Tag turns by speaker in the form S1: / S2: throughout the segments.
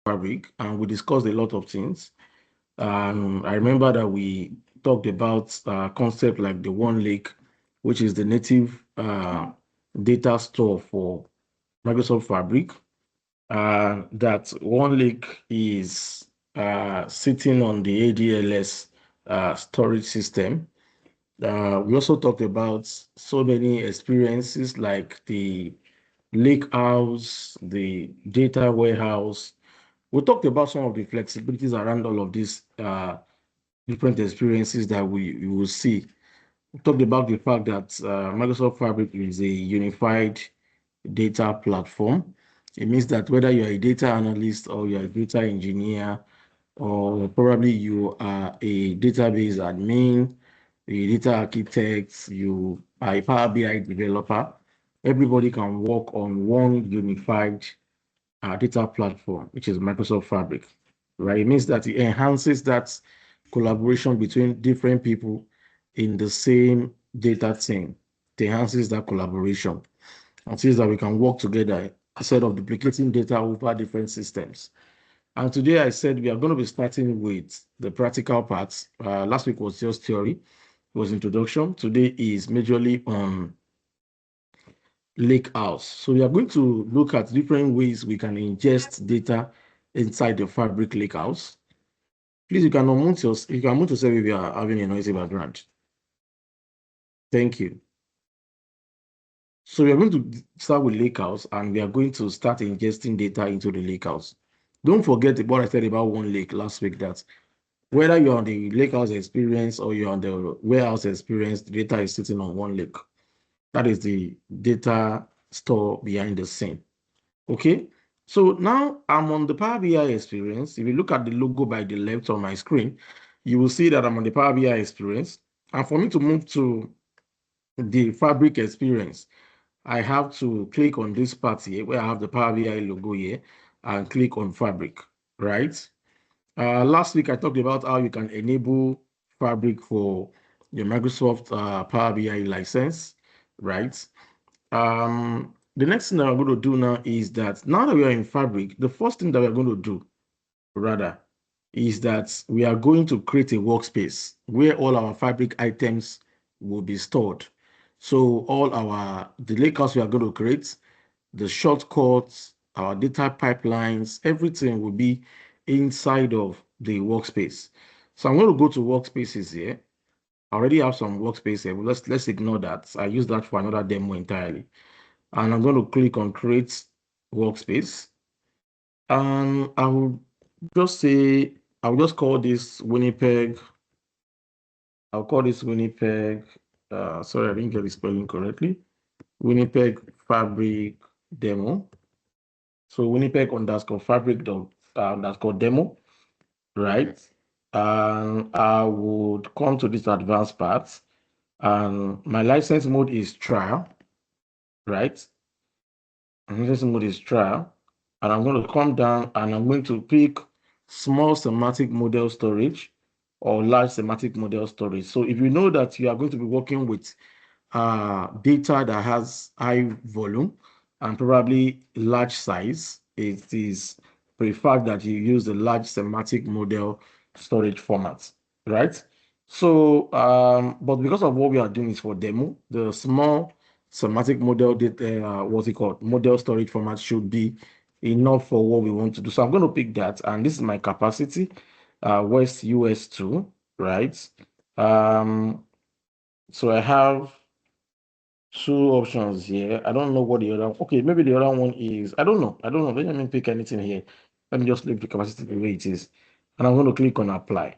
S1: Fabric, and we discussed a lot of things. I remember that we talked about concept like the One Lake, which is the native data store for Microsoft Fabric. That One Lake is sitting on the ADLS storage system. We also talked about so many experiences like the lake house, the data warehouse. We talked about some of the flexibilities around all of these different experiences that we will see. We talked about the fact that Microsoft Fabric is a unified data platform. It means that whether you're a data analyst or you're a data engineer, or probably you are a database admin, a data architect, you are a Power BI developer, everybody can work on one unified data platform, which is Microsoft Fabric, right? It means that it enhances that collaboration between different people in the same data team. It enhances that collaboration and says that we can work together instead of duplicating data over different systems. And today I said we are going to be starting with the practical parts. Last week was just theory, it was introduction. Today is majorly on Lakehouse. So we are going to look at different ways we can ingest data inside the Fabric Lakehouse. Please, you can unmute yourself if you are having a noisy background. Thank you. So we are going to start with Lakehouse, and we are going to start ingesting data into the Lakehouse. Don't forget what I said about One Lake last week, that whether you're on the Lakehouse experience or you're on the warehouse experience, the data is sitting on One Lake. That is the data store behind the scene. Okay, so now I'm on the Power BI experience. If you look at the logo by the left on my screen, you will see that I'm on the Power BI experience. And for me to move to the Fabric experience, I have to click on this part here where I have the Power BI logo here and click on Fabric, right? Last week, I talked about how you can enable Fabric for your Microsoft Power BI license, right? The next thing that I'm going to do now is that now that we are in Fabric, the first thing that we're going to do, rather, is that we are going to create a workspace where all our Fabric items will be stored. So all the lakehouse we are going to create, the shortcuts, our data pipelines, everything will be inside of the workspace. So I'm going to go to workspaces here. I already have some workspace here, but let's ignore that. I use that for another demo entirely. And I'm going to click on create workspace. And I will just say, I'll just call this Winnipeg. I'll call this Winnipeg. Sorry, I didn't get the spelling correctly. Winnipeg Fabric Demo. So Winnipeg underscore Fabric underscore demo, right? And I would come to this advanced part, and my license mode is trial, right? License mode is trial, and I'm going to come down and I'm going to pick small semantic model storage or large semantic model storage. So if you know that you are going to be working with data that has high volume and probably large size, it is preferred that you use the large semantic model storage format, right? So, but because of what we are doing is for demo, the small semantic model data, what's it called, model storage format should be enough for what we want to do. So I'm going to pick that, and this is my capacity, West US2, right? So I have two options here. I don't know what the other, okay, maybe the other one is, I don't know. Let me pick anything here. Let me just leave the capacity the way it is. And I'm going to click on apply,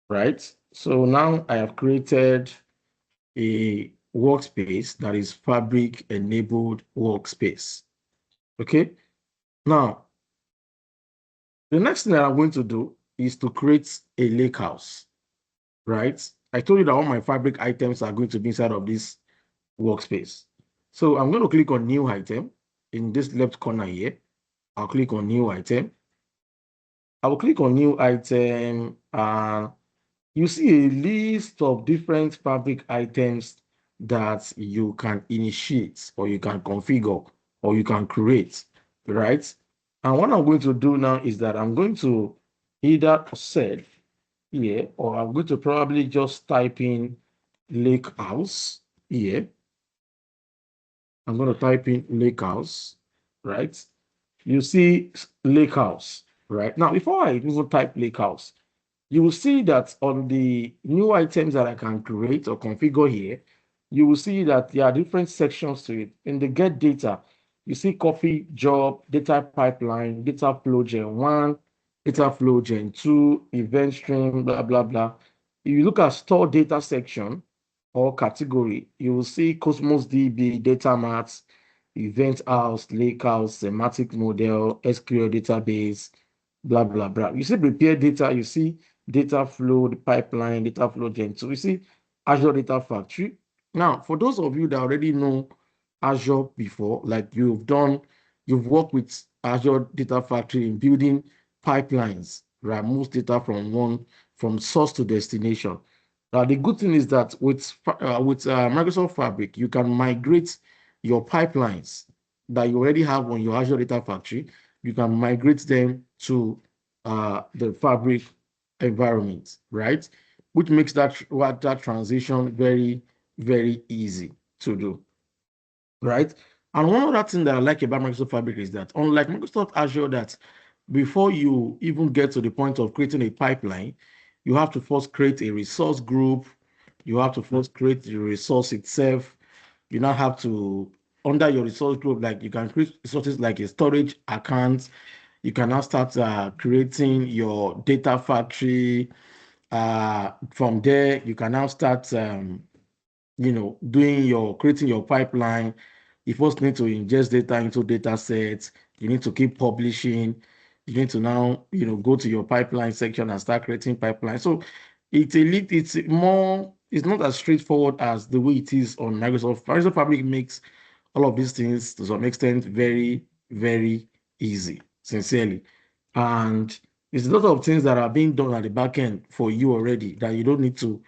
S1: right? So now I have created a workspace that is Fabric enabled workspace. Okay. Now, the next thing that I'm going to do is to create a lakehouse, right? I told you that all my Fabric items are going to be inside of this workspace. So I'm going to click on new item in this left corner here. I'll click on new item. I will click on new item and you see a list of different Fabric items that you can initiate or you can configure or you can create, right? And what I'm going to do now is that I'm going to either set here or I'm going to probably just type in lake house here. I'm going to type in lake house, right? You see lake house, right? Now, before I even type lake house, you will see that on the new items that I can create or configure here, you will see that there are different sections to it. In the get data, you see coffee, job, data pipeline, data flow gen 1, data flow gen 2, event stream, blah, blah, blah. If you look at store data section or category, you will see Cosmos DB, data mats, event house, lake house, semantic model, SQL database, blah, blah, blah. You see prepare data, you see data flow, the pipeline, data flow gen. So you see Azure Data Factory. Now, for those of you that already know Azure before, like you've worked with Azure Data Factory in building pipelines, right? Most data from source to destination. Now, the good thing is that with Microsoft Fabric, you can migrate your pipelines that you already have on your Azure Data Factory. You can migrate them to the Fabric environment, right? Which makes that transition very, very easy to do, right? And one other thing that I like about Microsoft Fabric is that unlike Microsoft Azure, that before you even get to the point of creating a pipeline, you have to first create a resource group. You have to first create the resource itself. You now have to, under your resource group, like you can create resources like a storage account. You can now start creating your data factory. From there, you can now start doing your creating your pipeline. You first need to ingest data into data sets. You need to keep publishing. You need to now, go to your pipeline section and start creating pipeline. So it's not as straightforward as the way it is on Microsoft. Microsoft Fabric makes all of these things to some extent very, very easy, sincerely. And there's a lot of things that are being done at the back end for you already that you don't need to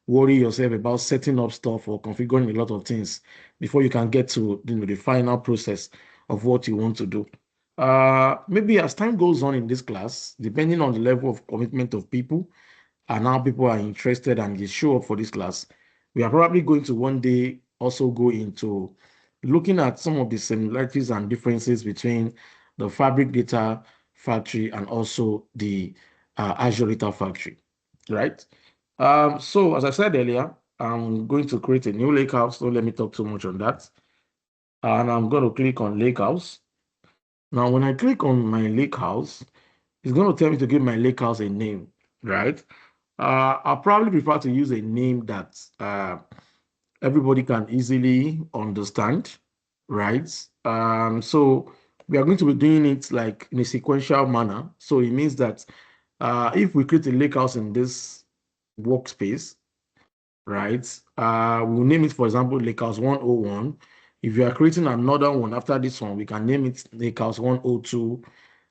S1: worry yourself about setting up stuff or configuring a lot of things before you can get to the final process of what you want to do. Maybe as time goes on in this class, depending on the level of commitment of people and how people are interested and they show up for this class, we are probably going to one day also go into looking at some of the similarities and differences between the Fabric Data Factory and also the Azure Data Factory, right? So as I said earlier, I'm going to create a new lakehouse. Don't let me talk too much on that. And I'm going to click on lakehouse. Now, when I click on my lakehouse, it's going to tell me to give my lakehouse a name, right? I probably prefer to use a name that everybody can easily understand, right? So we are going to be doing it like in a sequential manner. So it means that if we create a lakehouse in this workspace, right? We'll name it, for example, Lakehouse 101. If you are creating another one after this one, we can name it Lakehouse 102,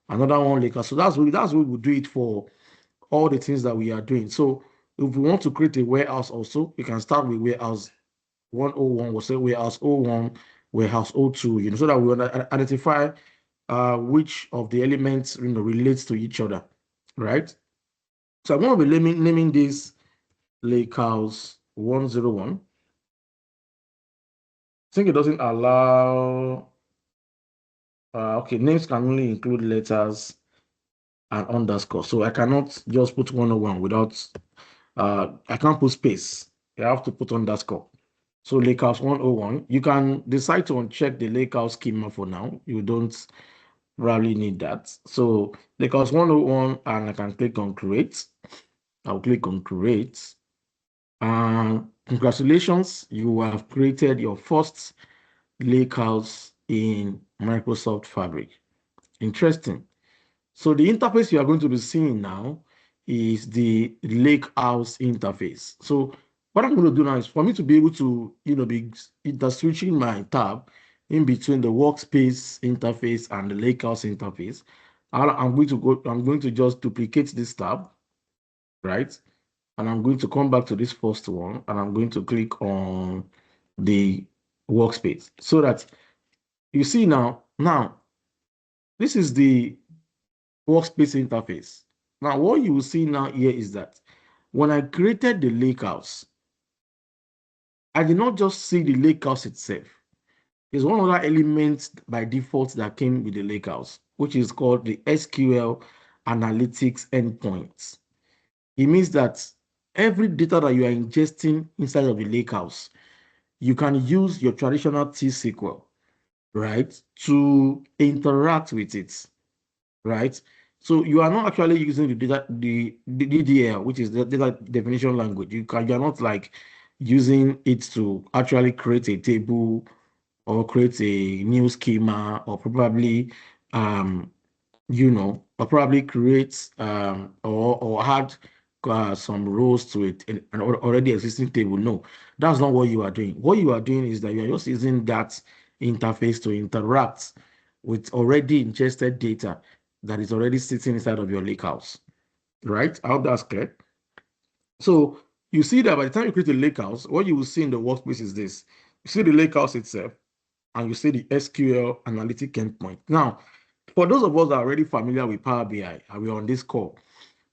S1: another one Lakehouse. So that's what we'll do it for all the things that we are doing. So if we want to create a warehouse also, we can start with warehouse 101, we'll say warehouse 01, warehouse 02, so that we identify which of the elements relates to each other, right? So I'm going to be naming this Lakehouse 101. I think it doesn't allow, okay, names can only include letters and underscore. So I cannot just put 101 without, I can't put space. I have to put underscore. So Lakehouse 101, you can decide to uncheck the Lakehouse schema for now. You don't probably need that. So Lakehouse 101, and I can click on create. I'll click on create. And congratulations, you have created your first Lakehouse in Microsoft Fabric. Interesting. So the interface you are going to be seeing now is the Lakehouse interface. So what I'm going to do now is for me to be able to, be switching my tab in between the workspace interface and the Lakehouse interface. I'm going to just duplicate this tab, right? and I'm going to come back to this first one, and I'm going to click on the workspace so that you see now, this is the workspace interface. Now, what you will see now here is that when I created the lakehouse, I did not just see the lakehouse itself. There's one other element by default that came with the lakehouse, which is called the SQL analytics endpoints. It means that every data that you are ingesting inside of the lakehouse, you can use your traditional T-SQL, right, to interact with it, right? So you are not actually using the data, the DDL, which is the data definition language. You're not like using it to actually create a table or create a new schema or probably um or probably create or add some rows to it in an already existing table. No, that's not what you are doing. What you are doing is that you are just using that interface to interact with already ingested data that is already sitting inside of your lakehouse, right? I hope that's clear. So you see that by the time you create a lakehouse, what you will see in the workspace is this. You see the lakehouse itself, and you see the SQL analytic endpoint. Now, for those of us that are already familiar with Power BI and we're on this call,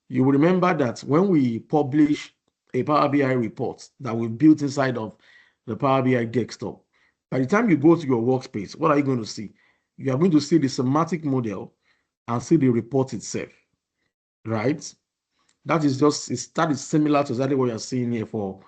S1: you will remember that when we publish a Power BI report that we built inside of the Power BI desktop, by the time you go to your workspace, what are you going to see? You are going to see the semantic model and see the report itself, right? That is similar to exactly what you're seeing here for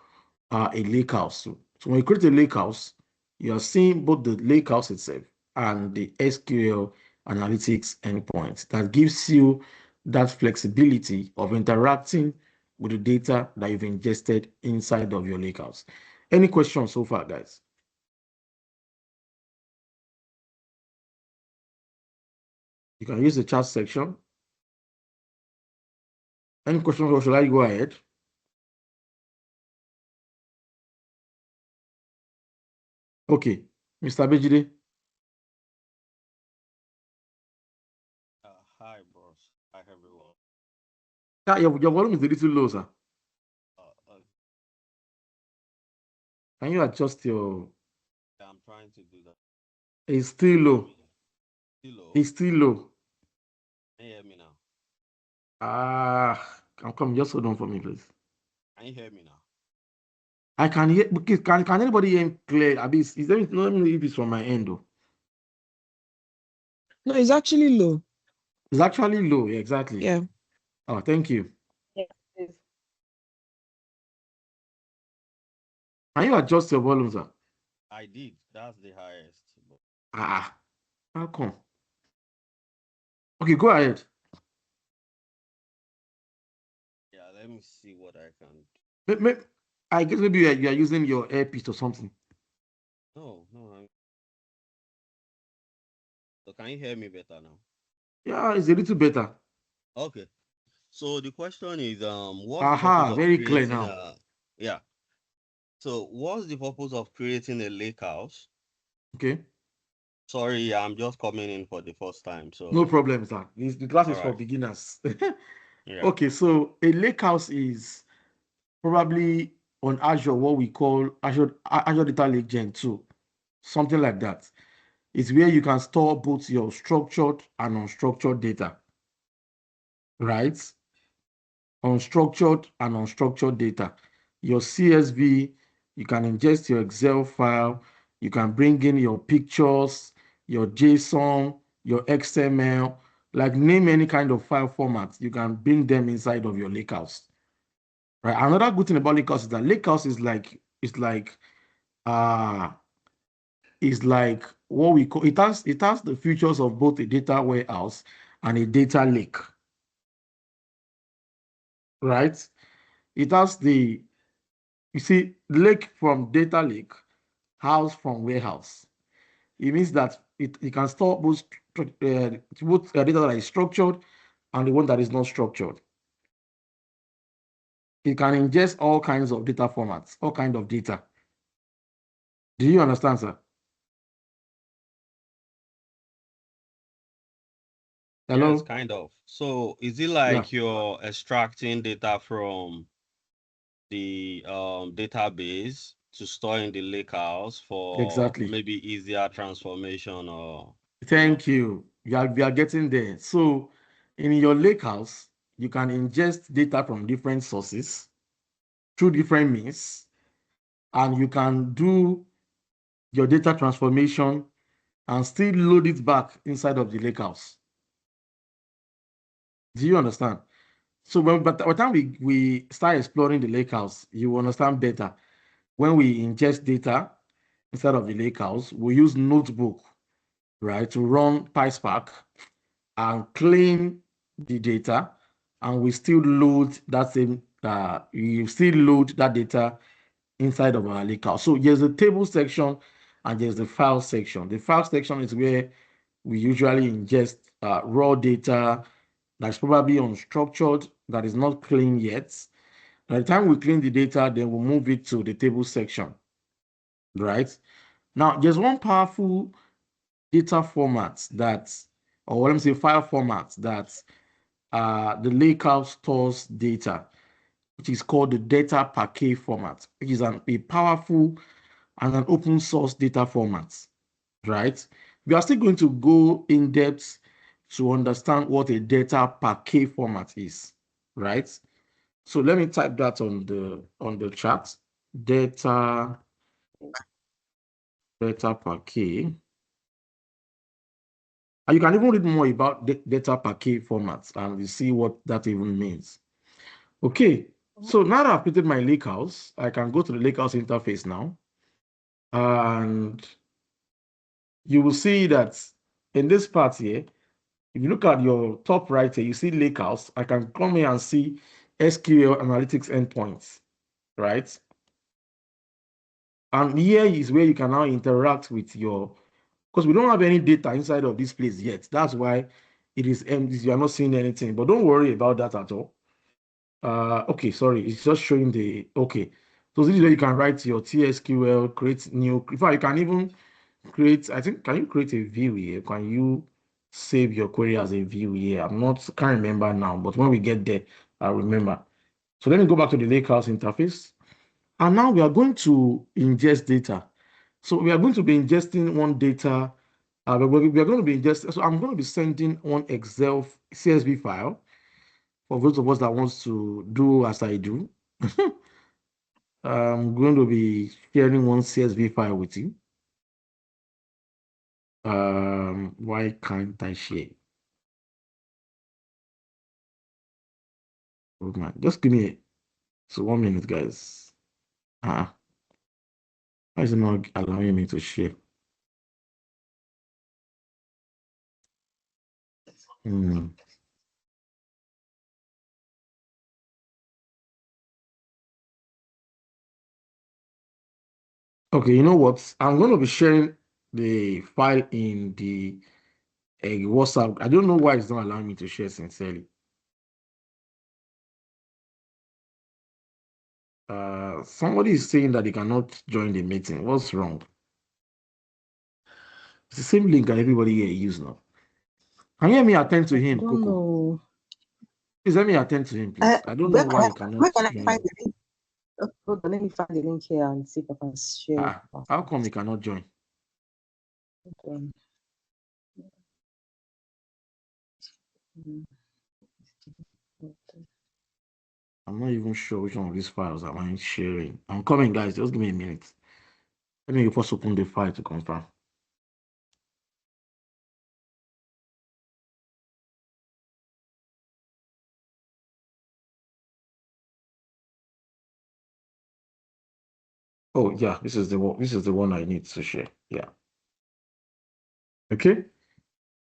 S1: a lake house. So when you create a lake house, you are seeing both the lake house itself and the SQL analytics endpoint that gives you that flexibility of interacting with the data that you've ingested inside of your lake house. Any questions so far, guys? You can use the chat section. Any questions, or should I go ahead? Okay, Mr. Bejide.
S2: Hi, boss. Hi, everyone.
S1: Yeah, your volume is a little low, sir.
S2: Uh, uh,
S1: Can you adjust your?
S2: I'm trying to do that.
S1: It's still
S2: Can you hear
S1: low.
S2: me now? Still low.
S1: It's still low.
S2: Can you hear me now?
S1: I'm coming. Just hold on for me, please.
S2: Can you hear me now?
S1: I can hear. Because can anybody hear him clear? Let me know if it's from my end though.
S3: No, it's actually low.
S1: It's actually low. Yeah, exactly.
S3: Yeah.
S1: Oh, thank you.
S3: Yeah, it is.
S1: Can you adjust your volume, sir?
S2: I did. That's the highest. But
S1: Ah, how come? Okay, go ahead.
S2: yeah, let me see what I can do.
S1: I guess maybe you are using your earpiece or something.
S2: No, no. So can you hear me better now?
S1: Yeah, it's a little better.
S2: Okay. So the question is, what's the purpose
S1: Aha,
S2: of
S1: very clear
S2: creating
S1: now.
S2: a, yeah. So what's the purpose of creating a lake house?
S1: Okay,
S2: Sorry, I'm just coming in for the first time.
S1: no
S2: So,
S1: problem, sir. The class
S2: all
S1: is for
S2: right.
S1: beginners.
S2: Yeah.
S1: Okay, so a lake house is probably on Azure what we call Azure Data Lake Gen 2, something like that. It's where you can store both your structured and unstructured data, right? Unstructured data. Your CSV, you can ingest your Excel file, you can bring in your pictures, your JSON, your XML, like name any kind of file format, you can bring them inside of your lakehouse. Right. Another good thing about lakehouse is that lakehouse uh is like what we call it has the features of both a data warehouse and a data lake, right? It has the you see lake from data lake, house from warehouse. It means that it can store both data that is structured and the one that is not structured. It can ingest all kinds of data formats, all kind of data. Do you understand, sir?
S2: Yes,
S1: Hello?
S2: kind of. So is it
S1: Yeah.
S2: like you're extracting data from the database to store in the lakehouse for
S1: Exactly.
S2: maybe easier transformation or
S1: Thank you. We are getting there. So in your lakehouse, you can ingest data from different sources through different means, and you can do your data transformation and still load it back inside of the lakehouse. Do you understand? So but by the time we start exploring the lakehouse, you will understand better. When we ingest data inside of the lakehouse, we use notebook, right, to run PySpark and clean the data, and we still load that same you still load that data inside of our lakehouse. So there's a table section and there's the file section. The file section is where we usually ingest raw data that's probably unstructured, that is not clean yet. By the time we clean the data, then we'll move it to the table section, right? Now, there's one powerful data format that, or let me say file format that the Lakehouse stores data, which is called the data package format, which is a powerful and an open source data format, right? We are still going to go in depth to understand what a data package format is, right? So let me type that on the chat. Data package. And you can even read more about the data package formats and you see what that even means. Okay, so now that I've created my lakehouse, I can go to the lakehouse interface now. And you will see that in this part here, if you look at your top right here, you see lakehouse. I can come here and see SQL analytics endpoints, right? And here is where you can now interact with your, because we don't have any data inside of this place yet. That's why it is empty. You are not seeing anything, but don't worry about that at all. Okay, sorry, it's just showing the, okay. So this is where you can write your TSQL, create new, in fact, you can even create, I think, can you create a view here? Can you save your query as a view here? Can't remember now, but when we get there, I'll remember. So let me go back to the Lakehouse interface. And now we are going to ingest data. So we are going to be ingesting one data. We are going to be ingesting, so I'm going to be sending one Excel CSV file for those of us that wants to do as I do. I'm going to be sharing one CSV file with you. Why can't I share? Oh man, just give me so 1 minute, guys. Why is it not allowing me to share? Hmm. Okay, you know what? I'm going to be sharing the file in the WhatsApp. I don't know why it's not allowing me to share sincerely. Somebody is saying that they cannot join the meeting. What's wrong? It's the same link that everybody here use now. Can you let me attend to
S3: I
S1: him,
S3: don't
S1: Coco?
S3: know.
S1: Please let me attend to him, please. I don't know why he cannot
S3: where can I
S1: join.
S3: find the link? Hold on, let me find the link here and see if I can share it.
S1: How come he cannot join?
S3: Um,
S1: I'm not even sure which one of these files am I sharing. I'm coming, guys. Just give me a minute. Let me first open the file to confirm. Oh yeah, this is the one. This is the one I need to share. Yeah. Okay.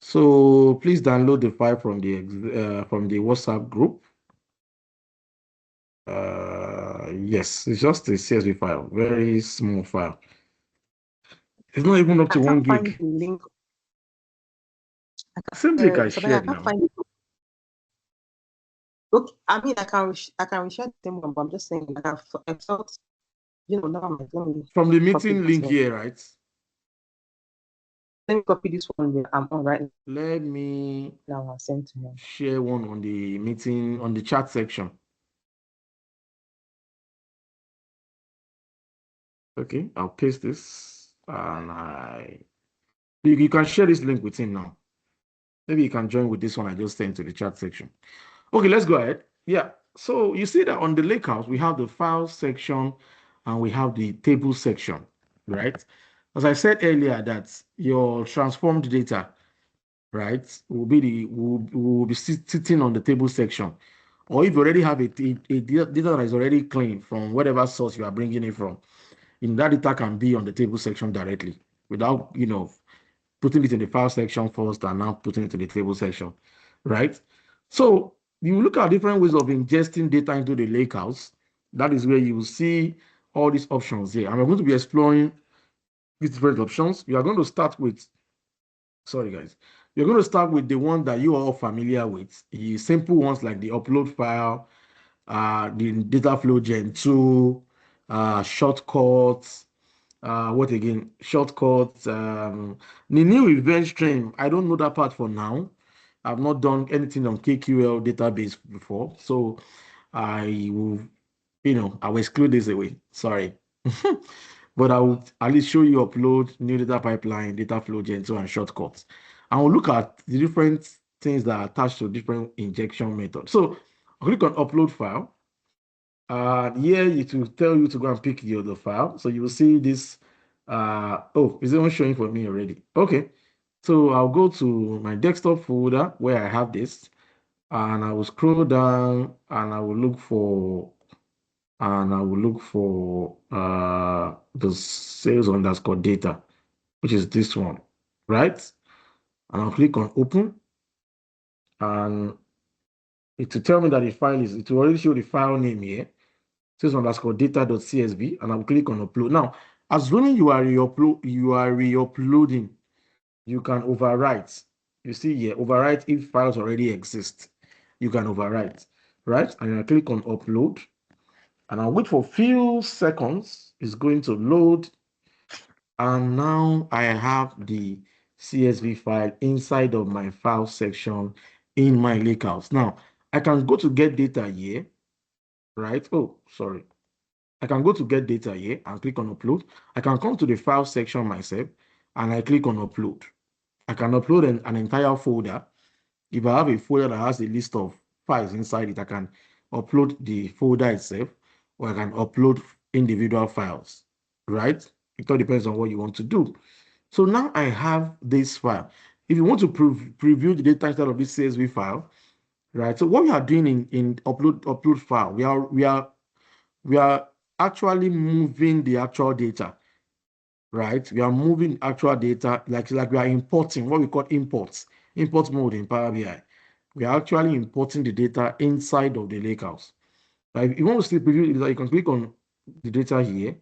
S1: So please download the file from the WhatsApp group. Yes, it's just a CSV file, very small file. It's not even up to
S3: I
S1: one
S3: can't find
S1: gig.
S3: the link.
S1: Same link I
S3: Sorry, I
S1: shared
S3: can't
S1: now.
S3: find it. Okay, I mean, I can reshare the same one, but I'm just saying, I felt, now let me
S1: From the
S3: copy
S1: meeting
S3: this
S1: link
S3: one.
S1: here, right?
S3: Let me copy this one where I'm on right
S1: Let me
S3: now. I'll send to him.
S1: share one on the meeting on the chat section. Okay, I'll paste this and you can share this link with him now. Maybe you can join with this one I just sent to the chat section. Okay, let's go ahead. Yeah. So you see that on the Lakehouse, we have the file section and we have the table section, right? As I said earlier, that your transformed data, right, will be sitting on the table section. Or if you already have a data that is already clean from whatever source you are bringing it from, that data can be on the table section directly without, putting it in the file section first and now putting it in the table section, right? So you look at different ways of ingesting data into the lakehouse. That is where you will see all these options here. And we're going to be exploring these different options. We are going to start with, sorry guys, we're going to start with the one that you are all familiar with. The simple ones like the upload file, the Dataflow Gen 2, shortcuts, what again? Shortcuts. The new event stream. I don't know that part for now. I've not done anything on KQL database before, so I will, I will exclude this away. Sorry, but I will at least show you upload new data pipeline, data flow gen 2, and shortcuts. And we'll look at the different things that are attached to different injection methods. So I'll click on upload file. Here it will tell you to go and pick the file. So you will see this. Oh, is it one showing for me already? Okay. So I'll go to my desktop folder where I have this, and I will scroll down and I will look for the sales underscore data, which is this one, right? And I'll click on open, and it will tell me that it will already show the file name here. Sales underscore data.csv, and I'll click on upload. Now, assuming you are re-uploading, you can overwrite. You see here, overwrite if files already exist. You can overwrite, right? And I click on upload, and I'll wait for a few seconds. It's going to load, and now I have the CSV file inside of my file section in my lakehouse. Now, I can go to get data here, right? Oh, sorry. I can go to get data here and click on upload. I can come to the file section myself and I click on upload. I can upload an entire folder. If I have a folder that has a list of files inside it, I can upload the folder itself, or I can upload individual files, right? It all depends on what you want to do. So now I have this file. If you want to preview the data inside of this CSV file, right? So what we are doing in upload file, we are actually moving the actual data, right? We are moving actual data like we are importing what we call import mode in Power BI. We are actually importing the data inside of the lakehouse. Like if you want to see preview, you can click on the data here,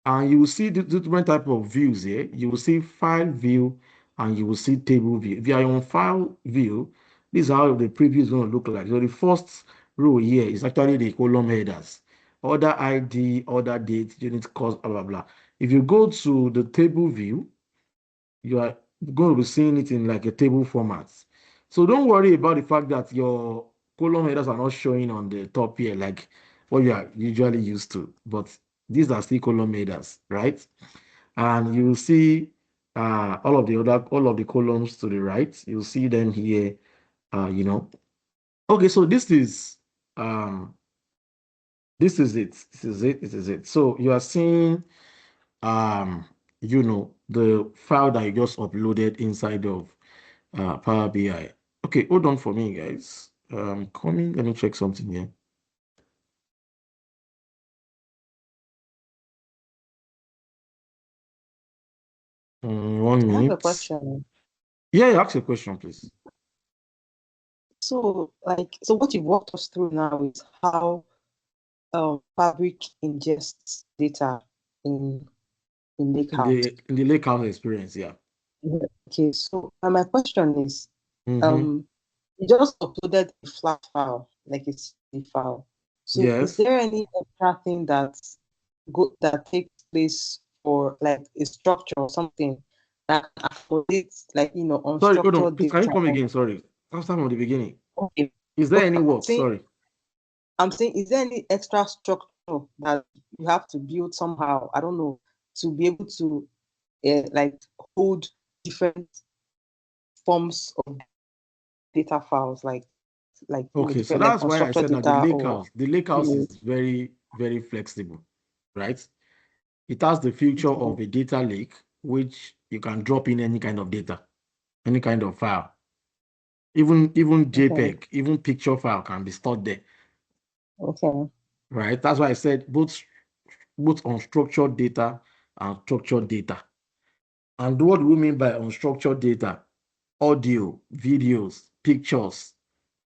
S1: and you will see the different type of views here. You will see file view and you will see table view. If you are on file view, this is how the preview is going to look like. So the first row here is actually the column headers, order ID, order date, unit cost, blah, blah, blah. If you go to the table view, you are going to be seeing it in like a table format. So don't worry about the fact that your column headers are not showing on the top here, like what you are usually used to, but these are still column headers, right? And you will see all of the columns to the right. You'll see them here, you know. Okay, so this is it. This is it. This is it. So you are seeing the file that you just uploaded inside of Power BI. Okay, hold on for me, guys. Coming, let me check something here. One
S3: I have a
S1: minute.
S3: question.
S1: Yeah, ask a question, please.
S3: So what you've walked us through now is how Fabric ingests data in Lakehouse.
S1: In the Lakehouse experience, yeah.
S3: Yeah. Okay, so my question is,
S1: Mm-hmm.
S3: you just uploaded a flat file, like a CSV file. So is
S1: Yes.
S3: there any extra thing that takes place for like a structure or something that accommodates
S1: Sorry, hold on.
S3: unstructured
S1: Please, can you
S3: data?
S1: come again? Sorry. I'll start from the beginning.
S3: Okay,
S1: Is there
S3: okay.
S1: any work? Sorry.
S3: I'm saying, is there any extra structure that you have to build somehow? I don't know, to be able to like hold different forms of data files, like
S1: Okay, so
S3: different, like
S1: that's why I
S3: unstructured
S1: said that the
S3: data
S1: lake
S3: or
S1: house, the lake house is very, very flexible, right? It has the feature of a data lake, which you can drop in any kind of data, any kind of file. Even JPEG, even picture file can be stored there.
S3: Okay.
S1: Right? That's why I said both unstructured data and structured data. And what do we mean by unstructured data? Audio, videos, pictures,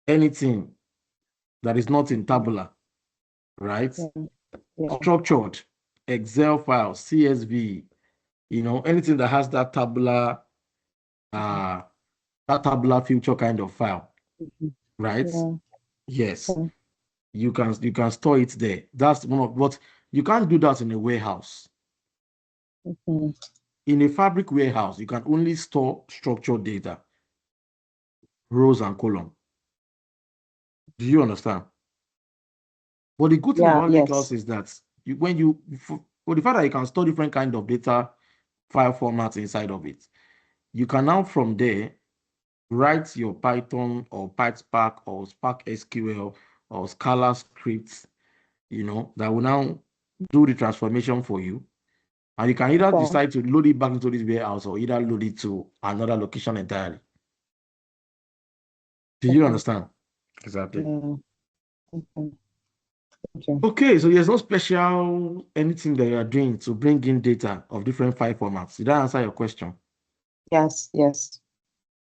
S1: anything that is not in tabular, right?
S3: Yeah.
S1: Structured, Excel file, CSV, anything that has that tabular future kind of file, right?
S3: Yeah.
S1: Yes. You can store it there. That's one of what you can't do that in a warehouse. In a Fabric warehouse, you can only store structured data, rows and column. Do you understand? But the good thing about Lakehouse is that for the fact that you can store different kind of data file formats inside of it, you can now from there write your Python or PySpark or Spark SQL or Scala scripts, that will now do the transformation for you. And you can either decide to load it back into this warehouse or either load it to another location entirely. Do you understand? Exactly. Okay, so there's no special anything that you are doing to bring in data of different file formats. Did that answer your question?
S3: Yes.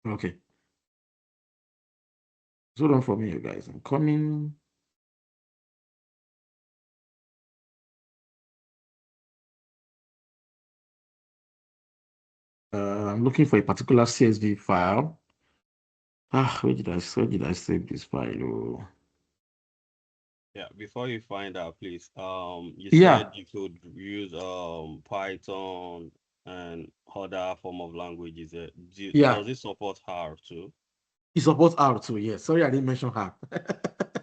S1: Okay. Hold on for me, you guys. I'm coming. I'm looking for a particular CSV file. Where did I save this file? Oh.
S2: Yeah, before you find out, please, you
S1: Yeah.
S2: said you could use Python and other form of languages. Does it support R too?
S1: It supports R too, yes. Sorry, I didn't mention R.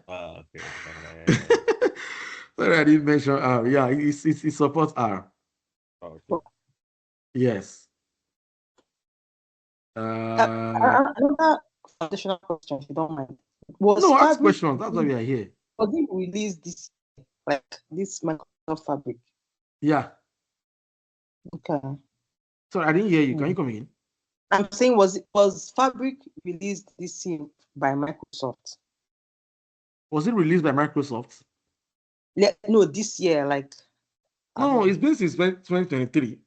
S2: Okay.
S1: Sorry, I didn't mention R. Yeah, it supports R.
S2: Okay.
S1: Yes.
S3: Another additional question, if you don't mind.
S1: Ask questions. That's why we are here.
S3: Was it released this Microsoft Fabric?
S1: Yeah.
S3: Okay.
S1: Sorry, I didn't hear you. Can you come again?
S3: I'm saying, was Fabric released this year by Microsoft?
S1: Was it released by Microsoft?
S3: No, this year,
S1: No, it's been since 2023.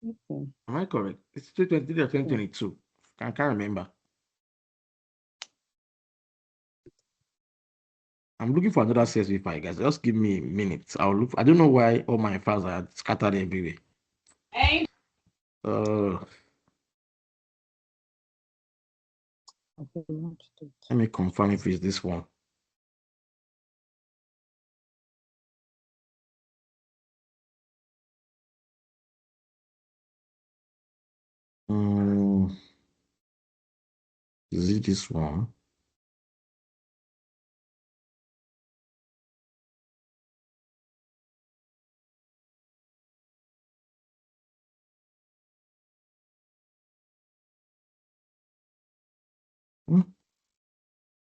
S3: Okay.
S1: Am I correct? It's 2023 or 2022. I can't remember. I'm looking for another CSV file, guys. Just give me a minute. I'll look. I don't know why all my files are scattered everywhere.
S3: Hey.
S1: Let me confirm if it's this one. Is it this one?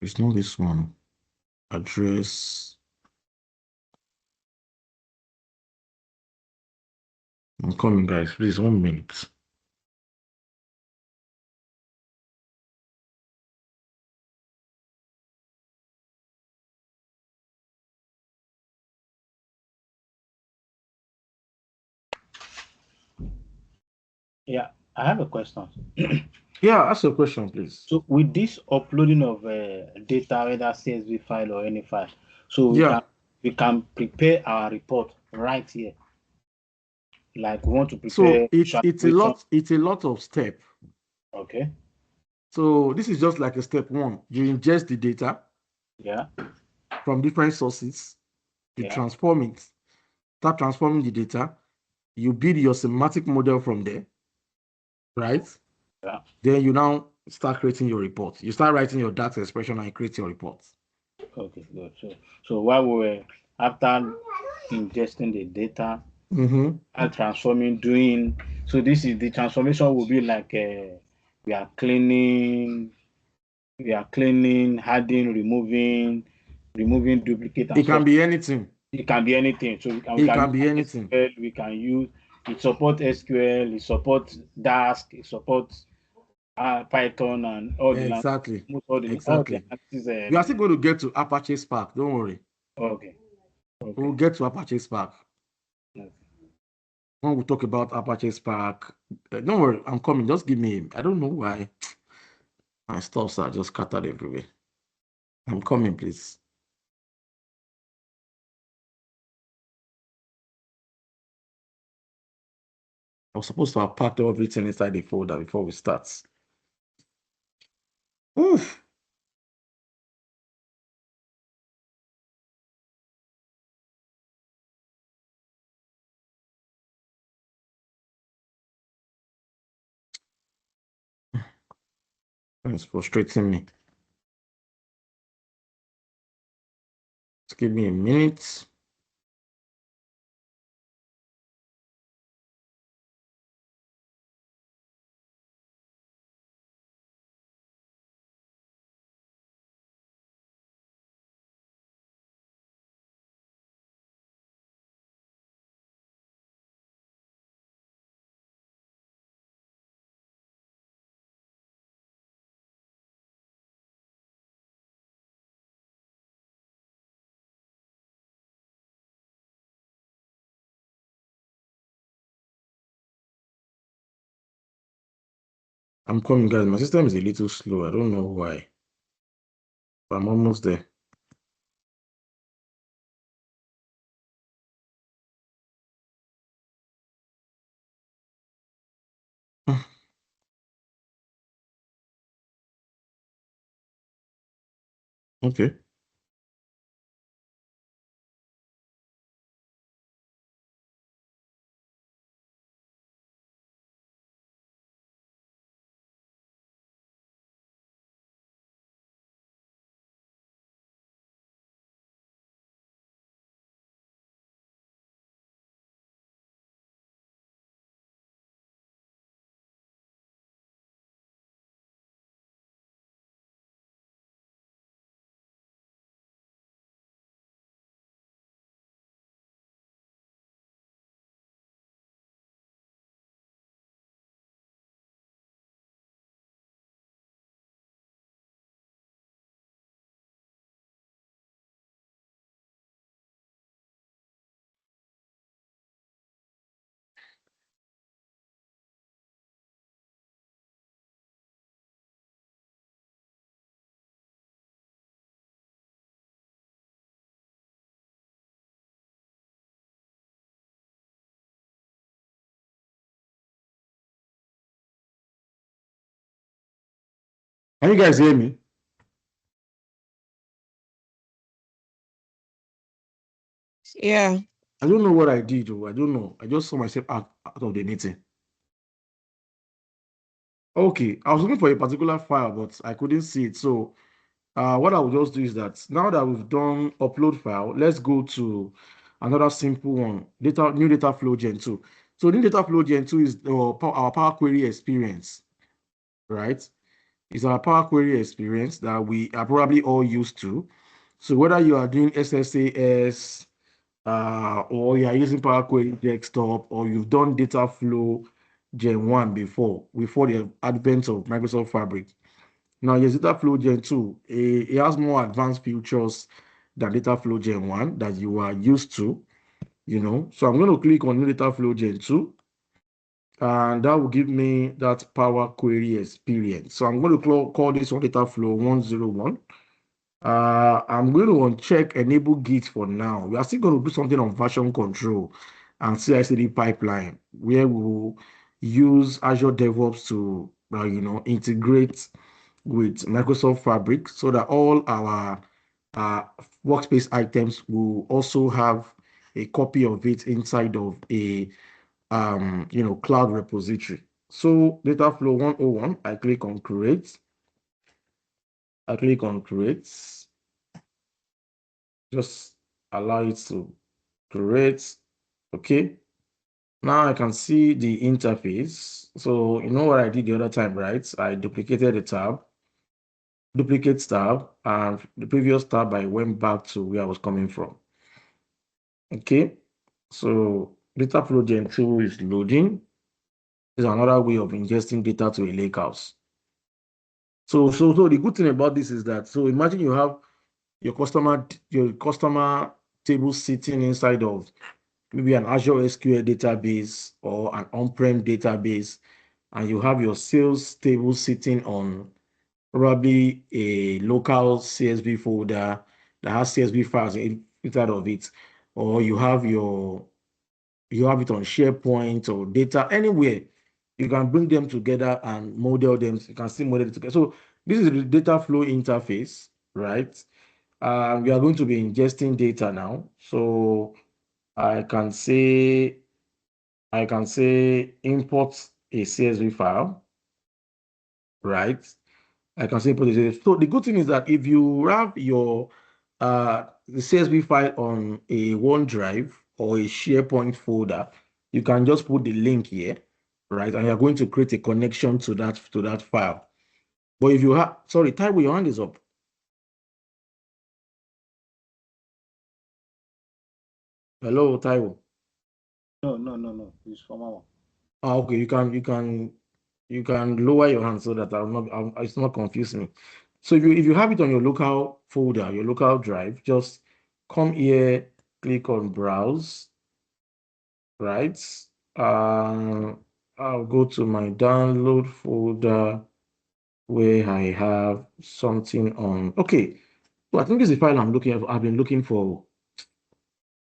S1: It's not this one. Address. I'm coming, guys. Please, 1 minute.
S4: Yeah, I have a question.
S1: Yeah, ask your question, please.
S4: So with this uploading of data, whether CSV file or any file, so we can prepare our report right here. Like we want to prepare.
S1: So it's a lot of step.
S4: Okay.
S1: So this is just like a step one. You ingest the data.
S4: Yeah.
S1: From different sources. You transform it. Start transforming the data. You build your semantic model from there. Right?
S4: Yeah.
S1: Then you now start creating your report. You start writing your data expression and create your report.
S4: Okay, good. So while we were after ingesting the data,
S1: Mm-hmm.
S4: and transforming, doing. So this is the transformation will be like we are cleaning, adding, removing duplicate and
S1: It can
S4: stuff.
S1: be anything.
S4: It can be anything. So we
S1: It
S4: can
S1: can
S4: use
S1: be anything.
S4: SQL, we can use, it supports SQL, it supports Dask, it supports Python and all the
S1: Exactly.
S4: all the
S1: Exactly. We are
S4: analysis.
S1: still going to get to Apache Spark. Don't worry.
S4: Okay.
S1: We'll get to Apache Spark.
S4: Okay.
S1: When we talk about Apache Spark, don't worry, I'm coming. Just give me. I don't know why my stuffs are just scattered everywhere. I'm coming, please. I was supposed to have packed everything inside the folder before we start. Oof. It's frustrating me. Just give me a minute. I'm coming, guys. My system is a little slow. I don't know why. But I'm almost there. Okay. Can you guys hear me?
S5: Yeah.
S1: I don't know what I did. I don't know. I just saw myself out of the meeting. Okay. I was looking for a particular file, but I couldn't see it. So what I will just do is that now that we've done upload file, let's go to another simple one, new Dataflow Gen 2. So new Dataflow Gen 2 is our Power Query experience, right? It's our Power Query experience that we are probably all used to. So whether you are doing SSAS, or you are using Power Query Desktop, or you've done Dataflow Gen 1 before the advent of Microsoft Fabric. Now, yes, Dataflow Gen 2, it has more advanced features than Dataflow Gen 1 that you are used to, So I'm going to click on new Dataflow Gen 2, and that will give me that Power Query experience. So I'm going to call this one Dataflow 101. I'm going to uncheck enable Git for now. We are still going to do something on version control and CI/CD pipeline, where we will use Azure DevOps to, integrate with Microsoft Fabric so that all our workspace items will also have a copy of it inside of a cloud repository. So Dataflow 101, I click on create. Just allow it to create. Okay. Now I can see the interface. So you know what I did the other time, right? I duplicated the tab, duplicate tab, and the previous tab I went back to where I was coming from. Okay. So Dataflow Gen 2 is loading. Is another way of ingesting data to a lakehouse. So the good thing about this is that, so imagine you have your customer table sitting inside of maybe an Azure SQL database or an on-prem database, and you have your sales table sitting on probably a local CSV folder that has CSV files inside of it, or you have it on SharePoint or data anywhere. You can bring them together and model them. You can still model it together. So this is the data flow interface, right? We are going to be ingesting data now. So I can say import a CSV file, right? I can say import a CSV. So the good thing is that if you have your the CSV file on a OneDrive or a SharePoint folder, you can just put the link here, right? And you're going to create a connection to that file. But if you have, sorry, Taiwo, your hand is up. Hello, Taiwo.
S4: No. It's from our.
S1: Okay, you can lower your hand so that it's not confuse me. So if you have it on your local folder, your local drive, just come here, click on browse, right? I'll go to my download folder where I have something on. Okay, so I think this is the file I've been looking for.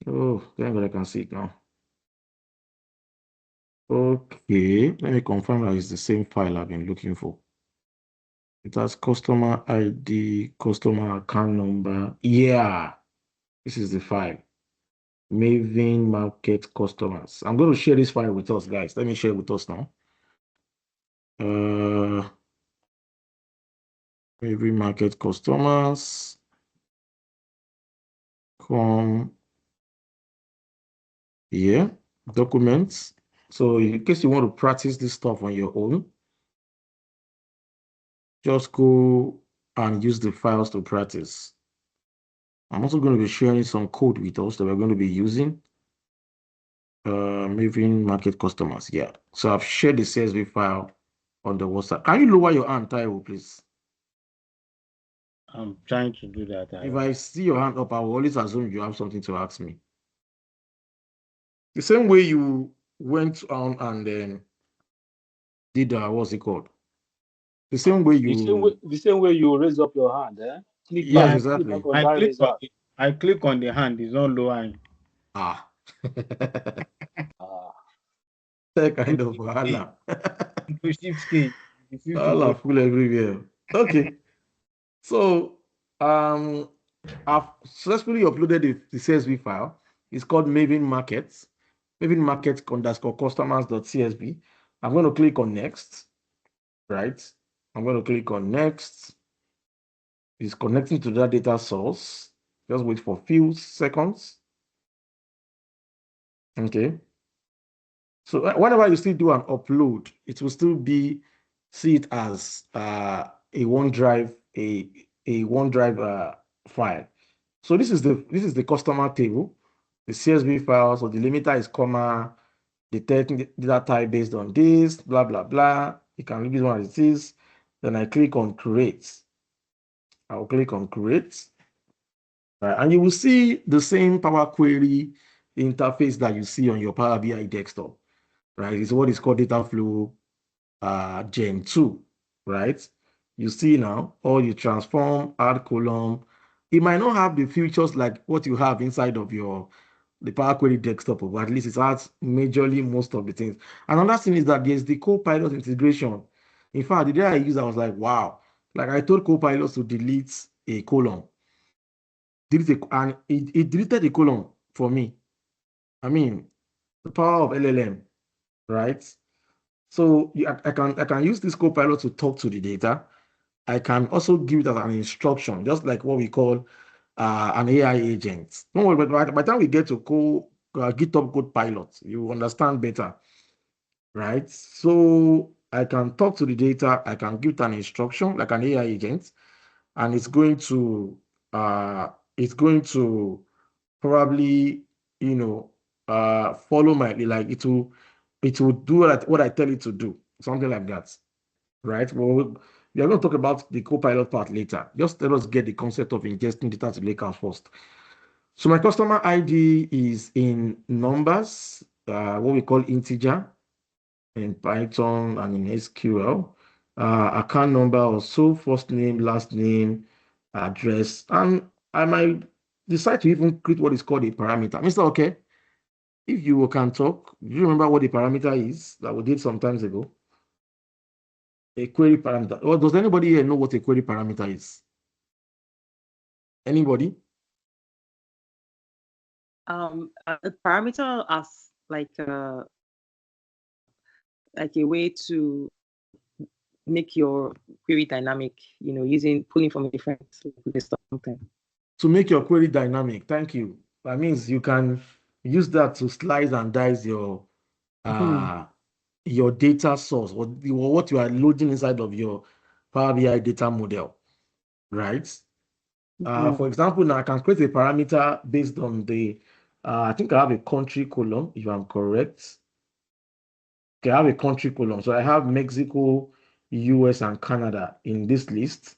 S1: Oh, thank God I can see it now. Okay, let me confirm that it's the same file I've been looking for. It has customer ID, customer account number. Yeah, this is the file. Maven Market Customers. I'm going to share this file with us, guys. Let me share it with us now. Maven Market Customers. Come here, documents. So in case you want to practice this stuff on your own, just go and use the files to practice. I'm also going to be sharing some code with us that we're going to be using. Maven Market Customers. Yeah. So I've shared the CSV file on the WhatsApp. Can you lower your hand, Taiwo, please?
S4: I'm trying to do that.
S1: If I see your hand up, I will always assume you have something to ask me. The same way you went on and then did what's it called? The same way you.
S6: The same way you raise up your hand, eh?
S1: Yes, exactly.
S4: I click on the hand. It's not lowering.
S1: That kind of wahala. Wahala full everywhere. Okay. So I've successfully uploaded the CSV file. It's called Maven Markets. Maven Markets _ customers.csv. I'm going to click on next. Right. I'm going to click on next. It's connecting to that data source. Just wait for a few seconds. Okay. So whenever you still do an upload, it will still see it as a OneDrive, a OneDrive file. So this is the customer table, the CSV file. So the limiter is comma, detecting the data type based on this, blah blah blah. You can leave this one as it is. Then I click on create. I'll click on create. Right, and you will see the same Power Query interface that you see on your Power BI desktop. Right, it's what is called Dataflow Gen 2, right? You see now, all you transform, add column. It might not have the features like what you have inside of the Power Query desktop, but at least it has majorly most of the things. Another thing is that there's the Copilot integration. In fact, the day I used, I was like, wow. Like I told Copilot to delete a column. And it deleted the column for me. I mean, the power of LLM, right? So I can use this Copilot to talk to the data. I can also give it as an instruction, just like what we call an AI agent. Don't worry, but by the time we get to GitHub Copilot, you understand better, right? So I can talk to the data, I can give it an instruction like an AI agent, and it's going to probably, follow it will do what I tell it to do, something like that, right? Well, we are going to talk about the Copilot part later. Just let us get the concept of ingesting data to Lakehouse first. So my customer ID is in numbers, what we call integer in Python and in SQL. Account number also, first name, last name, address, and I might decide to even create what is called a parameter. Mr. Okay, if you can talk, do you remember what the parameter is that we did some times ago? A query parameter. Or does anybody here know what a query parameter is? Anybody?
S3: A parameter as like a way to make your query dynamic, using pulling from a different list or something.
S1: To make your query dynamic, thank you. That means you can use that to slice and dice your data source or what you are loading inside of your Power BI data model, right? For example, now I can create a parameter based on I think I have a country column, if I'm correct. Okay, I have a country column. So I have Mexico, US, and Canada in this list.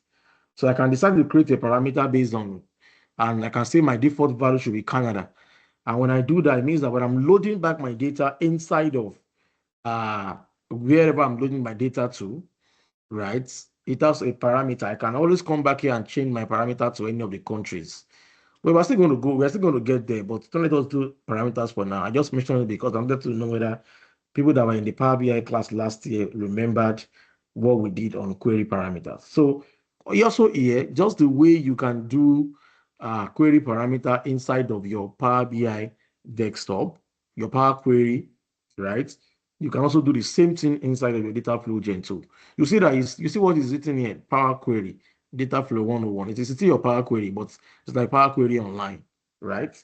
S1: So I can decide to create a parameter based on, and I can say my default value should be Canada. And when I do that, it means that when I'm loading back my data inside of wherever I'm loading my data to, right, it has a parameter. I can always come back here and change my parameter to any of the countries. Well, we're still going to get there, but don't let us do parameters for now. I just mentioned it because I wanted to know whether people that were in the Power BI class last year remembered what we did on query parameters. So also here, just the way you can do query parameter inside of your Power BI desktop, your Power Query, right? You can also do the same thing inside of your Dataflow Gen tool. You see what is written here, Power Query, Dataflow 101. It is still your Power Query, but it's like Power Query online, right?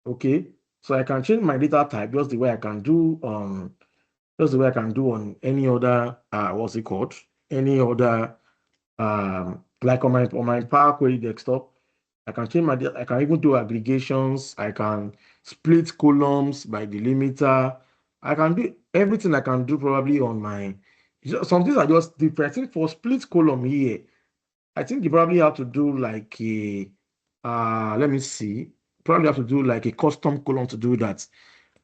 S1: Okay, so I can change my data type just the way I can do on any other what's it called? Any other like on my Power Query desktop. I can change I can even do aggregations. I can split columns by delimiter. I can do everything I can do probably on some things are just different. I think for split column here, I think you probably have to do like let me see, probably have to do like a custom column to do that.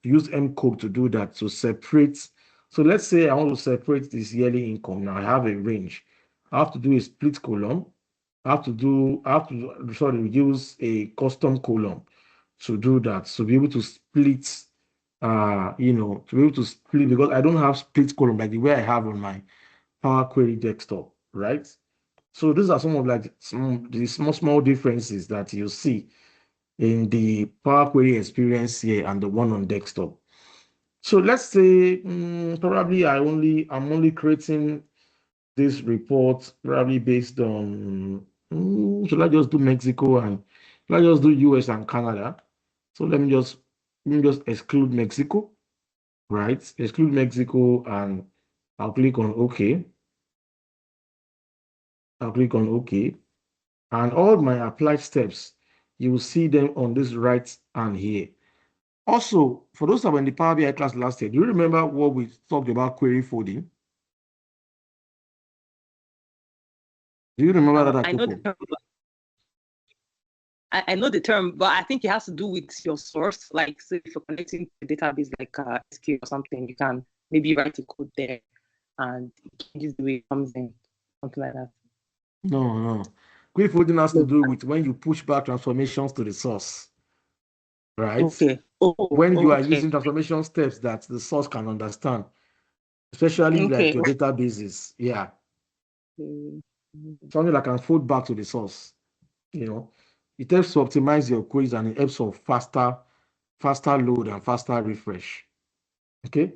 S1: Use M code to do that, to separate. So let's say I want to separate this yearly income. Now I have a range. I have to do a split column. I have to use a custom column to do that. So be able to split, to be able to split, because I don't have split column like the way I have on my Power Query desktop, right? So these are some of like the small differences that you see in the Power Query experience here and the one on desktop. So let's say probably I'm only creating this report probably based on should I just do Mexico and should I just do US and Canada? So let me just exclude Mexico, right? Exclude Mexico and I'll click on OK. I'll click on OK. And all my applied steps, you will see them on this right hand here. Also, for those that were in the Power BI class last year, do you remember what we talked about query folding? Do you remember that?
S3: I know the term. I know the term, but I think it has to do with your source. Like, so if you're connecting to a database like SQL or something, you can maybe write a code there and it changes the way it comes in, something like that.
S1: No. Query folding has to do with when you push back transformations to the source, right?
S3: Okay.
S1: When you are using transformation steps that the source can understand, especially like your databases. Yeah. Something that can fold back to the source. It helps to optimize your queries and it helps for faster load and faster refresh. Okay.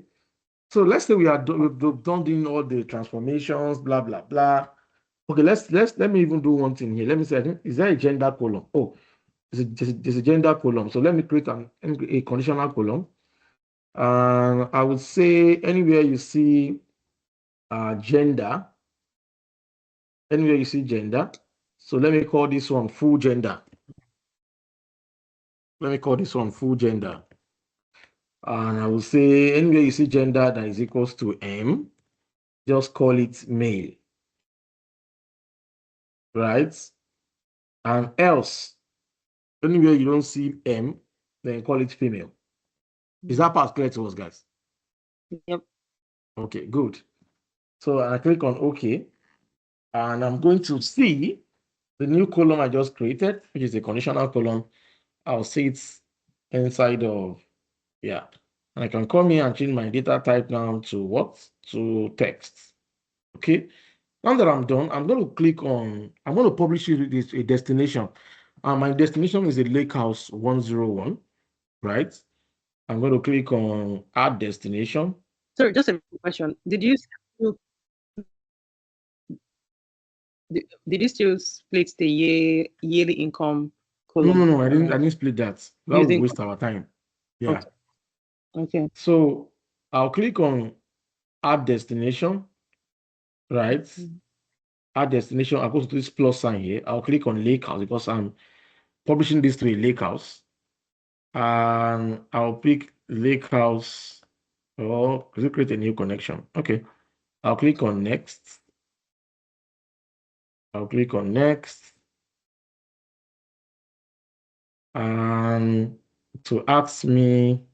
S1: So let's say we've done all the transformations, blah blah blah. Okay, let me even do one thing here. Let me say, is there a gender column? Oh, there's a gender column. So let me create a conditional column. And I would say anywhere you see gender, so let me call this one full gender. Let me call this one full gender. And I will say anywhere you see gender that is equals to M, just call it male. Right? And else, anywhere you don't see M, then call it female. Is that part clear to us, guys?
S3: Yep.
S1: Okay, good. So I click on OK, and I'm going to see the new column I just created, which is a conditional column. I'll see it inside of, and I can come here and change my data type now to what? To text. Okay. Now that I'm done, I'm going to publish a destination. My destination is a Lakehouse 101, right? I'm going to click on add destination.
S3: Sorry, just a question. Did you still split the yearly income column?
S1: No, I didn't split that. That would waste our time. Yeah.
S3: Okay.
S1: So I'll click on add destination, right? Add destination. I'll go to this plus sign here. I'll click on Lakehouse because I'm publishing this to a Lakehouse. And I'll pick Lakehouse, or create a new connection. Okay. I'll click on next. And to ask me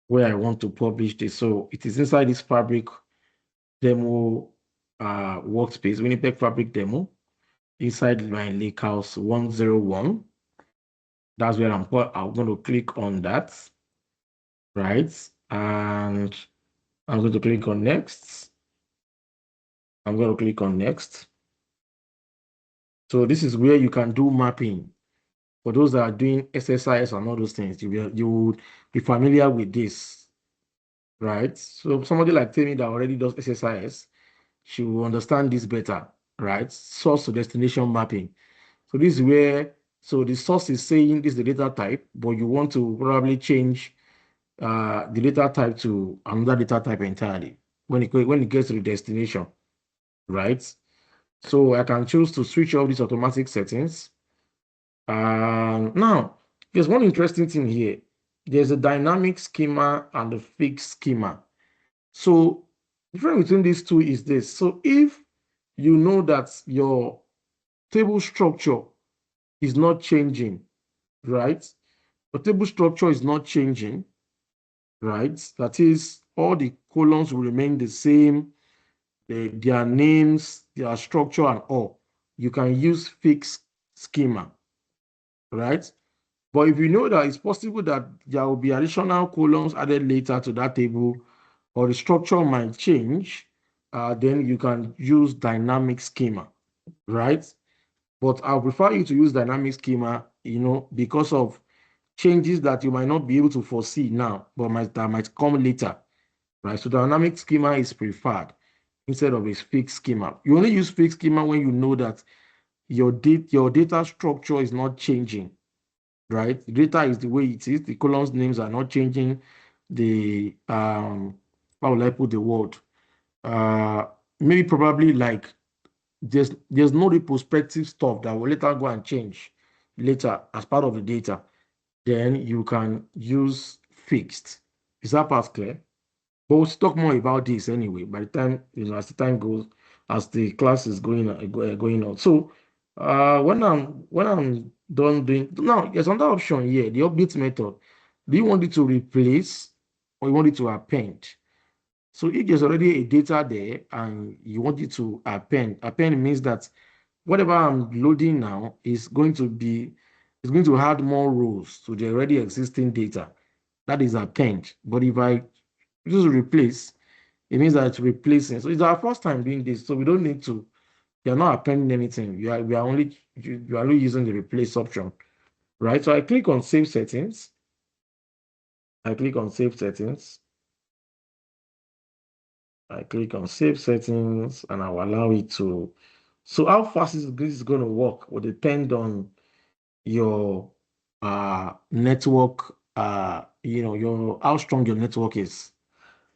S1: where I want to publish this. So it is inside this Fabric demo workspace, Winnipeg Fabric demo, inside my Lakehouse 101. That's where I'm going to click on that, right? And I'm going to click on next. So this is where you can do mapping. For those that are doing SSIS and all those things, you would be familiar with this, right? So somebody like Tammy that already does SSIS, she will understand this better, right? Source to destination mapping. So this is where, so the source is saying this is the data type, but you want to probably change the data type to another data type entirely when it gets to the destination, right? So I can choose to switch off these automatic settings. Now, there's one interesting thing here. There's a dynamic schema and a fixed schema. So the difference between these two is this. So if you know that your table structure is not changing, right? The table structure is not changing, right? That is, all the columns will remain the same, their names, their structure, and all. You can use fixed schema, right? But if you know that it's possible that there will be additional columns added later to that table, or the structure might change, then you can use dynamic schema, right? But I'll prefer you to use dynamic schema, because of changes that you might not be able to foresee now, but that might come later, right? So dynamic schema is preferred instead of a fixed schema. You only use fixed schema when you know that your data structure is not changing, right? The data is the way it is. The columns names are not changing. The how will I put the word? Maybe probably like there's no retrospective stuff that will later go and change later as part of the data. Then you can use fixed. Is that part clear? But we'll talk more about this anyway. By the time as the time goes, as the class is going on. So when I'm done doing now, there's another option here, the update method. Do you want it to replace or you want it to append? So if there's already a data there and you want it to append means that whatever I'm loading now is going to add more rows to the already existing data. That is append. But if I use replace, it means that it's replacing. So it's our first time doing this, so we don't need to. You're not appending anything. You are only using the replace option, right? So I click on save settings. I click on save settings. And I will allow it to. So how fast is this going to work will depend on your network, your how strong your network is,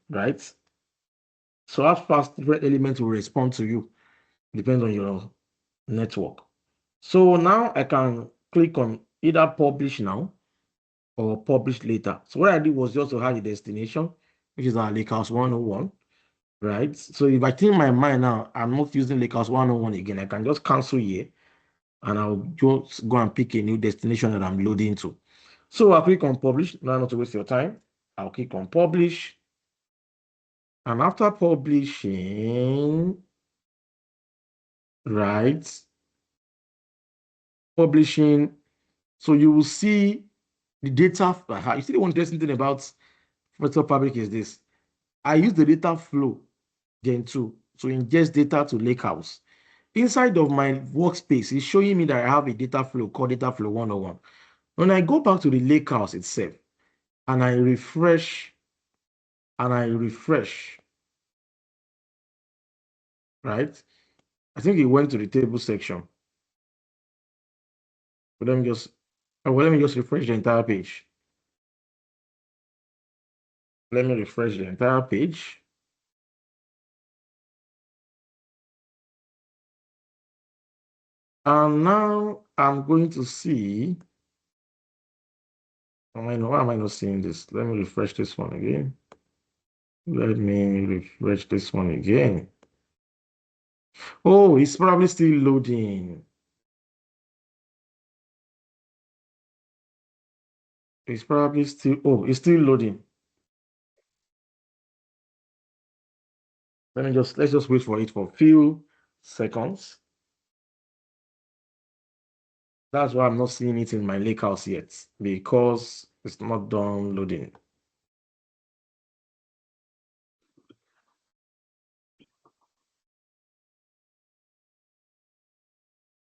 S1: right? So how fast different elements will respond to you depends on your network. So now I can click on either publish now or publish later. So what I did was just to have a destination, which is our Lakehouse 101, right? So if I change my mind now, I'm not using Lakehouse 101 again. I can just cancel here and I'll just go and pick a new destination that I'm loading to. So I'll click on publish. Now, not to waste your time, I'll click on publish. And after publishing, right, publishing, so you will see the data. You see the one interesting thing about Microsoft Fabric is this. I use the Dataflow Gen 2 to ingest data to Lakehouse. Inside of my workspace, it's showing me that I have a data flow called Dataflow 101. When I go back to the Lakehouse itself and I refresh, right? I think it went to the table section. But let me just refresh the entire page. Let me refresh the entire page. And now I'm going to see. Why am I not seeing this? Let me refresh this one again. Let me refresh this one again. Oh, it's probably still loading. It's probably still, it's still loading. Let's just wait for it for a few seconds. That's why I'm not seeing it in my Lakehouse yet, because it's not done loading.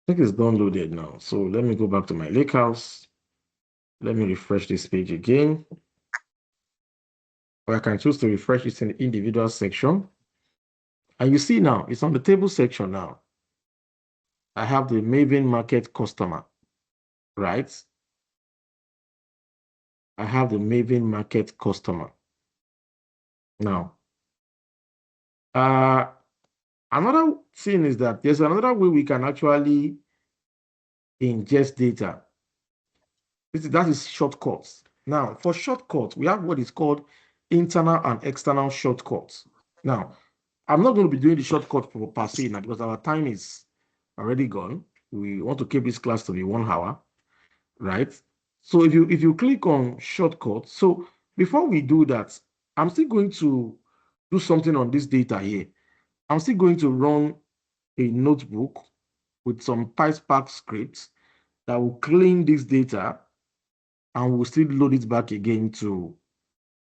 S1: I think it's done loaded now. So let me go back to my Lakehouse. Let me refresh this page again. Or I can choose to refresh it in the individual section. And you see now, it's on the table section now. I have the Maven Market customer, right? I have the Maven Market customer. Now, another thing is that there's another way we can actually ingest data. That is shortcuts. Now, for shortcuts, we have what is called internal and external shortcuts. Now, I'm not going to be doing the shortcut for per se now because our time is already gone. We want to keep this class to be 1 hour, right? So if you click on shortcut, so before we do that, I'm still going to do something on this data here. I'm still going to run a notebook with some PySpark scripts that will clean this data and we'll still load it back again to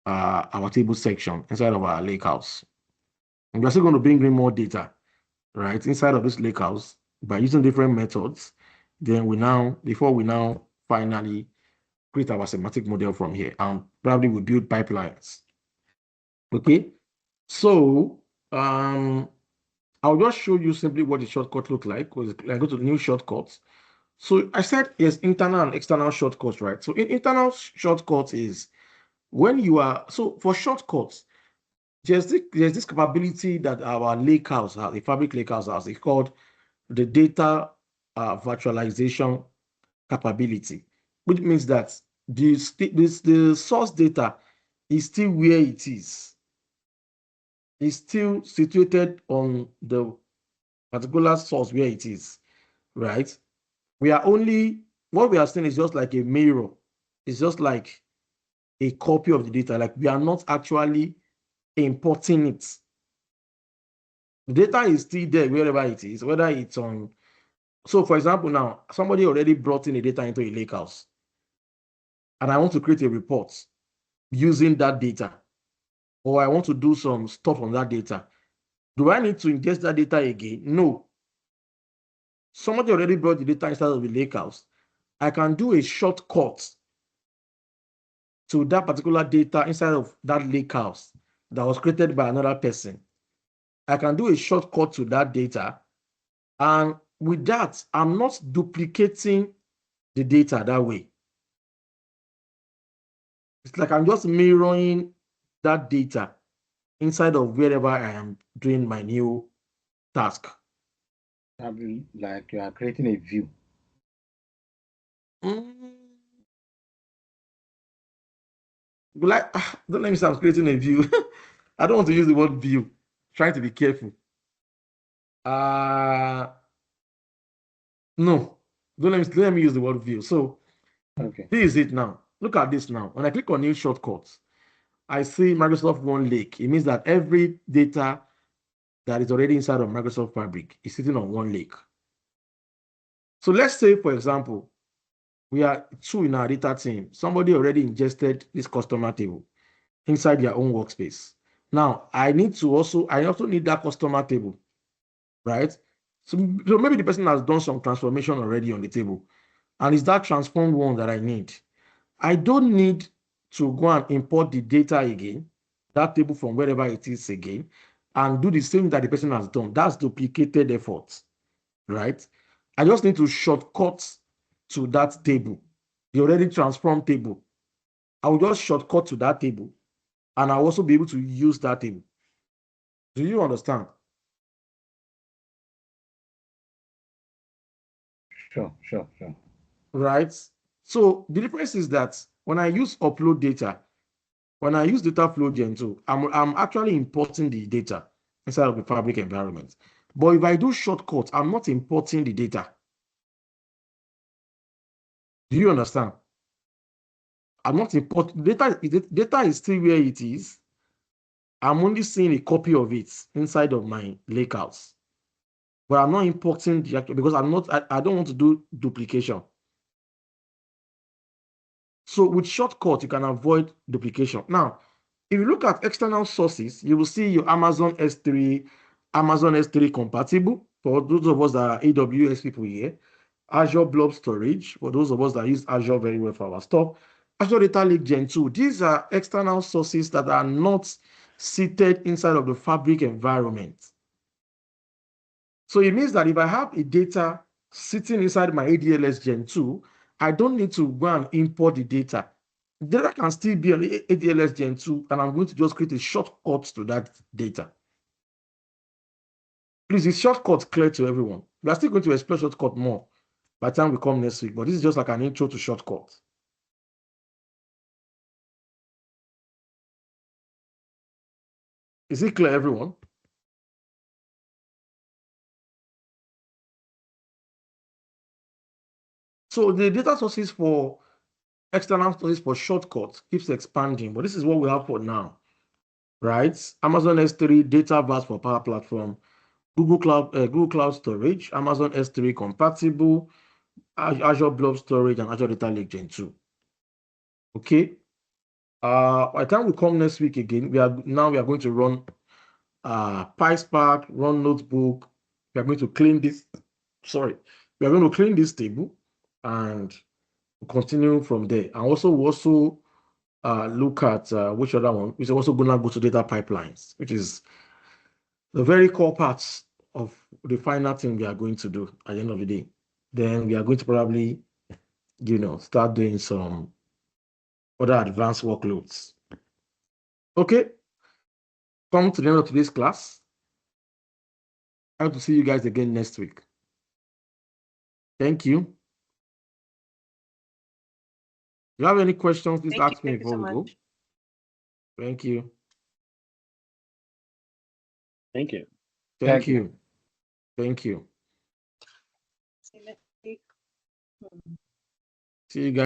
S1: our table section inside of our lakehouse. And we're still going to bring in more data, right, inside of this lakehouse by using different methods. Then before we now finally create our semantic model from here, and probably we build pipelines. Okay, so I'll just show you simply what the shortcut look like. Because I go to new shortcuts. So I said yes, internal and external shortcuts, right? So internal shortcuts is when you are, so for shortcuts, there's this capability that our lakehouse has, the Fabric Lakehouse has. It's called the data virtualization capability, which means that the source data is still where it is. It's still situated on the particular source where it is, right? What we are seeing is just like a mirror. It's just like a copy of the data. Like we are not actually importing it. The data is still there wherever it is, whether it's on. So for example, now somebody already brought in the data into a lakehouse and I want to create a report using that data, or I want to do some stuff on that data. Do I need to ingest that data again? No. Somebody already brought the data inside of the lakehouse. I can do a shortcut to that particular data inside of that lakehouse that was created by another person. I can do a shortcut to that data. And with that, I'm not duplicating the data that way. It's like I'm just mirroring that data inside of wherever I am doing my new task.
S4: Like you are creating a view.
S1: Like, don't let me say I'm creating a view. I don't want to use the word view. Trying to be careful. No, don't let me use the word view. So,
S4: okay,
S1: this is it now. Look at this now. When I click on new shortcuts, I see Microsoft One Lake. It means that every data that is already inside of Microsoft Fabric is sitting on one lake. So let's say, for example, we are two in our data team. Somebody already ingested this customer table inside their own workspace. Now, I also need that customer table, right? So maybe the person has done some transformation already on the table, and it's that transformed one that I need. I don't need to go and import the data again, that table from wherever it is again, and do the same that the person has done. That's duplicated effort, right? I just need to shortcut to that table, the already transformed table. I will just shortcut to that table, and I'll also be able to use that table. Do you understand?
S4: Sure.
S1: Right? So the difference is that when I use upload data, when I use Dataflow Gen too, I'm actually importing the data inside of the Fabric environment. But if I do shortcut, I'm not importing the data. Do you understand? I'm not importing data. Data is still where it is. I'm only seeing a copy of it inside of my lakehouse. But I'm not importing the actual because I don't want to do duplication. So with shortcut, you can avoid duplication. Now, if you look at external sources, you will see your Amazon S3 compatible for those of us that are AWS people here. Azure Blob Storage for those of us that use Azure very well for our stuff. Azure Data Lake Gen 2. These are external sources that are not seated inside of the Fabric environment. So it means that if I have a data sitting inside my ADLS Gen 2, I don't need to go and import the data. The data can still be on ADLS Gen 2, and I'm going to just create a shortcut to that data. Please, is shortcut clear to everyone? We are still going to explore shortcut more by the time we come next week, but this is just like an intro to shortcut. Is it clear, everyone? So the data sources for external sources for shortcut keeps expanding, but this is what we have for now, right? Amazon S3 data vast for Power Platform, Google Cloud Storage, Amazon S3 compatible, Azure Blob Storage, and Azure Data Lake Gen 2. Okay. By the time we come next week again, we are going to run PySpark, run Notebook. We are going to clean this. Sorry, we are going to clean this table and continue from there. And also, we also look at which other one. We're also going to go to data pipelines, which is the very core parts of the final thing we are going to do at the end of the day. Then we are going to probably, start doing some other advanced workloads. Okay, come to the end of today's class. I hope to see you guys again next week. Thank you. If you have any questions, please ask me before we go. Thank you.
S6: Thank you.
S1: Thank you. Thank you. See you guys.